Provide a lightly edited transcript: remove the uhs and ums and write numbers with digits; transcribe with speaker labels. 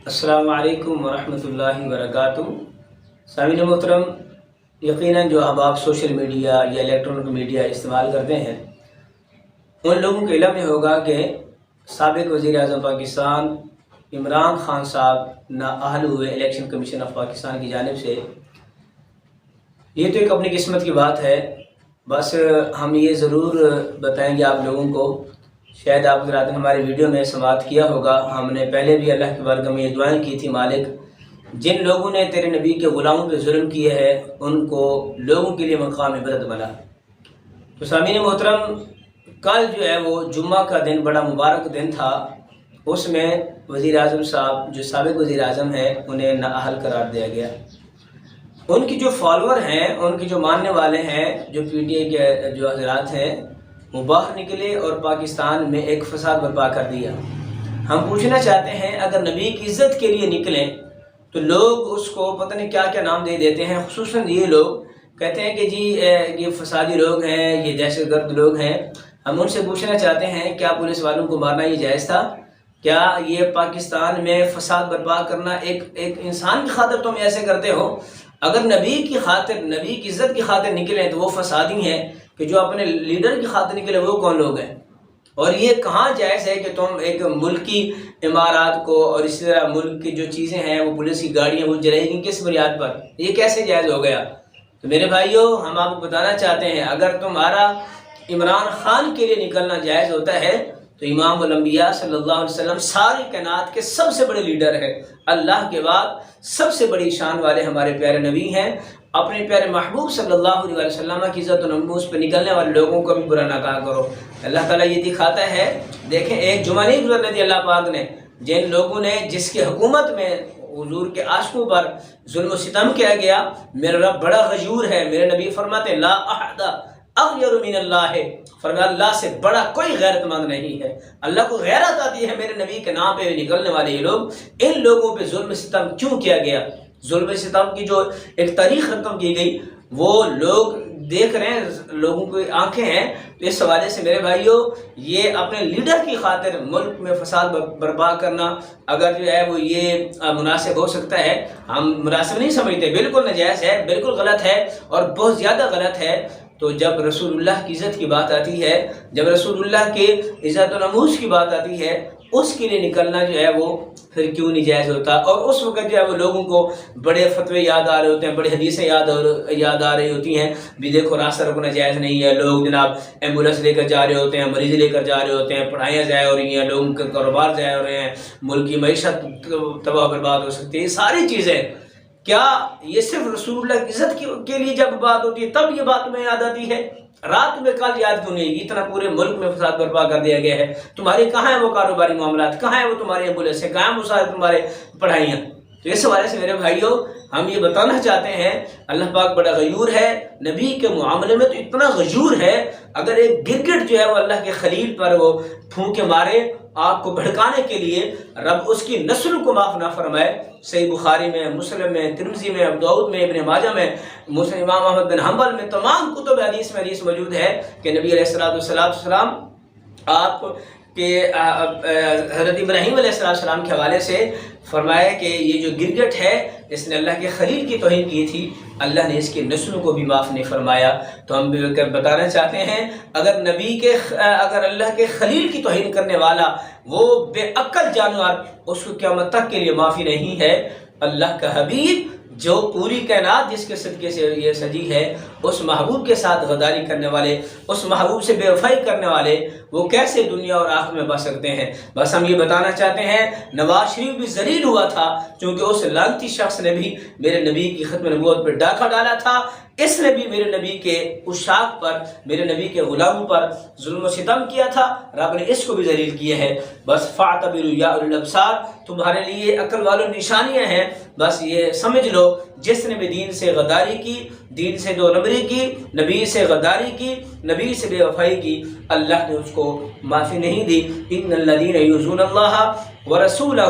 Speaker 1: السلام علیکم ورحمۃ اللہ وبرکاتہ۔ سامعین محترم، یقیناً جو آپ سوشل میڈیا یا الیکٹرانک میڈیا استعمال کرتے ہیں ان لوگوں کو علم نہیں ہوگا کہ سابق وزیر اعظم پاکستان عمران خان صاحب نااہل ہوئے الیکشن کمیشن آف پاکستان کی جانب سے۔ یہ تو ایک اپنی قسمت کی بات ہے، بس ہم یہ ضرور بتائیں گے آپ لوگوں کو، شاید آپ حضرات نے ہمارے ویڈیو میں سماعت کیا ہوگا، ہم نے پہلے بھی اللہ کی بارگاہ میں یہ دعائیں کی تھی، مالک جن لوگوں نے تیرے نبی کے غلاموں پہ ظلم کیے ہے ان کو لوگوں کے لیے مقام عبرت بنا۔ تو سامعین محترم، کل جو ہے وہ جمعہ کا دن بڑا مبارک دن تھا، اس میں وزیر اعظم صاحب جو سابق وزیر اعظم ہے انہیں نااہل قرار دیا گیا۔ ان کی جو فالوور ہیں، ان کے جو ماننے والے ہیں، جو پی ٹی آئی کے جو حضرات ہیں، وہ باہر نکلے اور پاکستان میں ایک فساد برپا کر دیا۔ ہم پوچھنا چاہتے ہیں، اگر نبی کی عزت کے لیے نکلیں تو لوگ اس کو پتہ نہیں کیا کیا نام دے دیتے ہیں، خصوصاً یہ لوگ کہتے ہیں کہ جی یہ فسادی لوگ ہیں، یہ دہشت گرد لوگ ہیں۔ ہم ان سے پوچھنا چاہتے ہیں، کیا پولیس والوں کو مارنا یہ جائز تھا؟ کیا یہ پاکستان میں فساد برپا کرنا ایک انسان کی خاطر تم ایسے کرتے ہو؟ اگر نبی کی خاطر، نبی کی عزت کی خاطر نکلیں تو وہ فسادی ہیں، کہ جو اپنے لیڈر کی خاطر نکلے وہ کون لوگ ہیں؟ اور یہ کہاں جائز ہے کہ تم ایک ملکی عمارات کو اور اسی طرح ملک کی جو چیزیں ہیں وہ پولیس کی گاڑیاں وہ جلائے گی کس بنیاد پر؟ یہ کیسے جائز ہو گیا؟ تو میرے بھائیوں، ہم آپ کو بتانا چاہتے ہیں، اگر تمہارا عمران خان کے لیے نکلنا جائز ہوتا ہے تو امام الانبیاء صلی اللہ علیہ وسلم ساری کائنات کے سب سے بڑے لیڈر ہیں، اللہ کے بعد سب سے بڑی شان والے ہمارے پیارے نبی ہیں۔ اپنے پیارے محبوب صلی اللہ علیہ وسلم کی عزت و نموز پہ نکلنے والے لوگوں کو بھی برا نہ کہا کرو۔ اللہ تعالیٰ یہ دکھاتا ہے، دیکھیں ایک جمعہ نہیں گزرنے دی اللہ پاک نے، جن لوگوں نے جس کی حکومت میں حضور کے عاشقوں پر ظلم و ستم کیا گیا، میرا رب بڑا غیور ہے۔ میرے نبی فرماتے ہیں لا احد اغیر من اللہ، فرمایا اللہ سے بڑا کوئی غیرت مند نہیں ہے۔ اللہ کو غیرت آتی ہے میرے نبی کے نام پہ نکلنے والے یہ لوگ، ان لوگوں پہ ظلم ستم کیوں کیا گیا؟ ظلم ستم کی جو ایک تاریخ ختم کی گئی، وہ لوگ دیکھ رہے ہیں، لوگوں کی آنکھیں ہیں۔ تو اس حوالے سے میرے بھائیوں، یہ اپنے لیڈر کی خاطر ملک میں فساد برپا کرنا اگر جو ہے وہ یہ مناسب ہو سکتا ہے، ہم مناسب نہیں سمجھتے، بالکل ناجائز ہے، بالکل غلط ہے اور بہت زیادہ غلط ہے۔ تو جب رسول اللہ کی عزت کی بات آتی ہے، جب رسول اللہ کے عزت و نموز کی بات آتی ہے، اس کے لیے نکلنا جو ہے وہ پھر کیوں نہیں جائز ہوتا؟ اور اس وقت جو ہے وہ لوگوں کو بڑے فتوے یاد آ رہے ہوتے ہیں، بڑی حدیثیں یاد آ رہی ہوتی ہیں، بھی دیکھو راستہ رکنا جائز نہیں ہے، لوگ جناب ایمبولینس لے کر جا رہے ہوتے ہیں، مریض لے کر جا رہے ہوتے ہیں، پڑھائیاں ضائع ہو رہی ہیں، لوگوں کے کاروبار ضائع ہو رہے ہیں، ملک کی معیشت تباہ برباد ہو سکتی ہے، یہ ساری چیزیں کیا یہ صرف رسول اللہ کی عزت کے لیے جب بات ہوتی ہے تب یہ بات میں یاد آتی ہے؟ رات میں کل یاد کیوں نہیں؟ اتنا پورے ملک میں فساد برپا کر دیا گیا ہے، تمہارے کہاں ہیں وہ کاروباری معاملات، کہاں ہیں وہ تمہارے ایمبولینس سے، کہاں ہیں وہ سارے تمہارے پڑھائیاں؟ تو اس حوالے سے میرے بھائیوں، ہم یہ بتانا چاہتے ہیں، اللہ پاک بڑا غیور ہے، نبی کے معاملے میں تو اتنا غیور ہے، اگر ایک گرگٹ جو ہے وہ اللہ کے خلیل پر وہ پھونکے مارے آگ کو بھڑکانے کے لیے، رب اس کی نسل کو معاف نہ فرمائے۔ صحیح بخاری میں، مسلم میں، ترمذی میں، ابو داؤد میں، ابن ماجہ میں، امام احمد بن حنبل میں، تمام کتب حدیث میں حدیث موجود ہے کہ نبی علیہ السلام آپ کہ حضرت ابراہیم علیہ السلام کے حوالے سے فرمایا کہ یہ جو گرگٹ ہے اس نے اللہ کے خلیل کی توہین کی تھی، اللہ نے اس کی نسلوں کو بھی معاف نہیں فرمایا۔ تو ہم بتانا چاہتے ہیں، اگر اللہ کے خلیل کی توہین کرنے والا وہ بے عقل جانور، اس کو قیامت تک کے لیے معافی نہیں ہے۔ اللہ کا حبیب جو پوری کائنات جس کے صدقے سے یہ سجی ہے، اس محبوب کے ساتھ غداری کرنے والے، اس محبوب سے بے وفائی کرنے والے، وہ کیسے دنیا اور آخرت میں بچ سکتے ہیں؟ بس ہم یہ بتانا چاہتے ہیں، نواز شریف بھی ذلیل ہوا تھا کیونکہ اس لعنتی شخص نے بھی میرے نبی کی ختم نبوت پر ڈاکہ ڈالا تھا، اس نے بھی میرے نبی کے عشاق پر، میرے نبی کے غلاموں پر ظلم و ستم کیا تھا، رب نے اس کو بھی ذلیل کیا ہے۔ بس فاعتبروا یا اولی الابصار، تمہارے لیے عقل والوں نشانیاں ہیں، بس یہ سمجھ لو، جس نے بھی دین سے غداری کی، دین سے دو نمبری کی، نبی سے غداری کی، نبی سے بے وفائی کی، اللہ نے اس کو معافی نہیں دی۔ ان الذین یؤذون اللہ ورسولہ